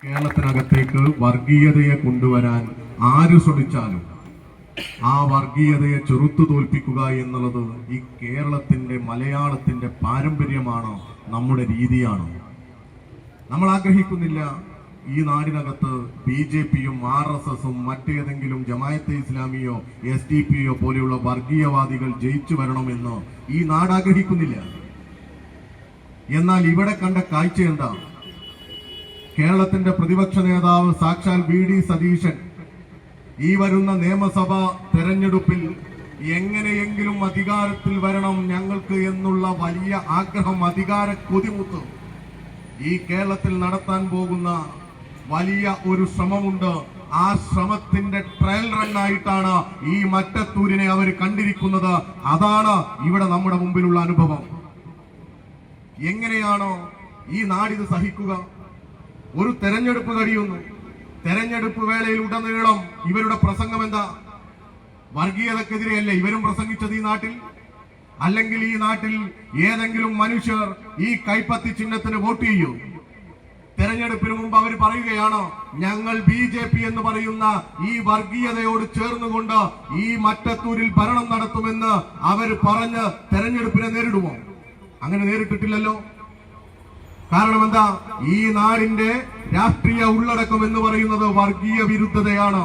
കേരളത്തിനകത്തേക്ക് വർഗീയതയെ കൊണ്ടുവരാൻ ആര് ശ്രമിച്ചാലും ആ വർഗീയതയെ ചെറുത്തു തോൽപ്പിക്കുക എന്നുള്ളത് ഈ കേരളത്തിന്റെ മലയാളത്തിന്റെ പാരമ്പര്യമാണ്, നമ്മുടെ രീതിയാണ്. നമ്മൾ ആഗ്രഹിക്കുന്നില്ല ഈ നാടിനകത്ത് BJPയും RSSും മറ്റേതെങ്കിലും ജമാഅത്തെ ഇസ്ലാമിയോ SDP പോലെയുള്ള വർഗീയവാദികൾ ജയിച്ചു വരണമെന്ന് ഈ നാട് ആഗ്രഹിക്കുന്നില്ല. എന്നാൽ ഇവിടെ കണ്ട കാഴ്ച എന്താ? കേരളത്തിന്റെ പ്രതിപക്ഷ നേതാവ് സാക്ഷാൽ VD സതീശൻ ഈ വരുന്ന നിയമസഭാ തെരഞ്ഞെടുപ്പിൽ എങ്ങനെയെങ്കിലും അധികാരത്തിൽ വരണം ഞങ്ങൾക്ക് എന്നുള്ള വലിയ ആഗ്രഹം, അധികാര കൊതിമുത്ത് ഈ കേരളത്തിൽ നടത്താൻ പോകുന്ന വലിയ ഒരു ശ്രമമുണ്ട്. ആ ശ്രമത്തിന്റെ ട്രയൽ റണ്ണായിട്ടാണ് ഈ മറ്റത്തൂരിനെ അവർ കണ്ടിരിക്കുന്നത്. അതാണ് ഇവിടെ നമ്മുടെ മുമ്പിലുള്ള അനുഭവം. എങ്ങനെയാണോ ഈ നാടിത് സഹിക്കുക? ഒരു തെരഞ്ഞെടുപ്പ് കഴിയുന്നു, തെരഞ്ഞെടുപ്പ് വേളയിൽ ഉടനീളം ഇവരുടെ പ്രസംഗം എന്താ? വർഗീയതക്കെതിരെയല്ലേ ഇവരും പ്രസംഗിച്ചത് ഈ നാട്ടിൽ? അല്ലെങ്കിൽ ഈ നാട്ടിൽ ഏതെങ്കിലും മനുഷ്യർ ഈ കൈപ്പത്തി ചിഹ്നത്തിന് വോട്ട് ചെയ്യൂ? തെരഞ്ഞെടുപ്പിന് മുമ്പ് അവർ പറയുകയാണ്, ഞങ്ങൾ BJP എന്ന് പറയുന്ന ഈ വർഗീയതയോട് ചേർന്നുകൊണ്ട് ഈ മറ്റത്തൂരിൽ ഭരണം നടത്തുമെന്ന് അവർ പറഞ്ഞ് തെരഞ്ഞെടുപ്പിനെ നേരിടുമോ? അങ്ങനെ നേരിട്ടിട്ടില്ലല്ലോ. കാരണം എന്താ? ഈ നാടിന്റെ രാഷ്ട്രീയ ഉള്ളടക്കം എന്ന് പറയുന്നത് വർഗീയ വിരുദ്ധതയാണ്.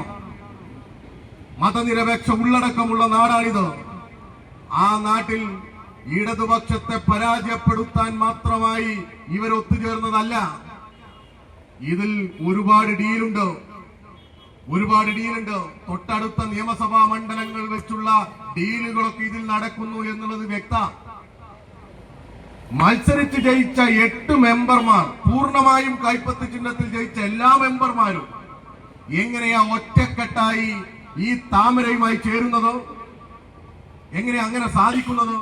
മതനിരപേക്ഷ ഉള്ളടക്കമുള്ള നാടാണിത്. ആ നാട്ടിൽ ഇടതുപക്ഷത്തെ പരാജയപ്പെടുത്താൻ മാത്രമായി ഇവർ ഒത്തുചേർന്നതല്ല. ഇതിൽ ഒരുപാട് ഡീലുണ്ട്. തൊട്ടടുത്ത നിയമസഭാ മണ്ഡലങ്ങൾ വെച്ചുള്ള ഡീലുകളൊക്കെ ഇതിൽ നടക്കുന്നു എന്നുള്ളത് വ്യക്തം. മത്സരിച്ച് ജയിച്ച 8 മെമ്പർമാർ, പൂർണ്ണമായും കൈപ്പത്തി ചിഹ്നത്തിൽ ജയിച്ച എല്ലാ മെമ്പർമാരും എങ്ങനെയാ ഒറ്റക്കെട്ടായി ഈ താമരയുമായി ചേരുന്നത്? എങ്ങനെയാ അങ്ങനെ സാധിക്കുന്നത്?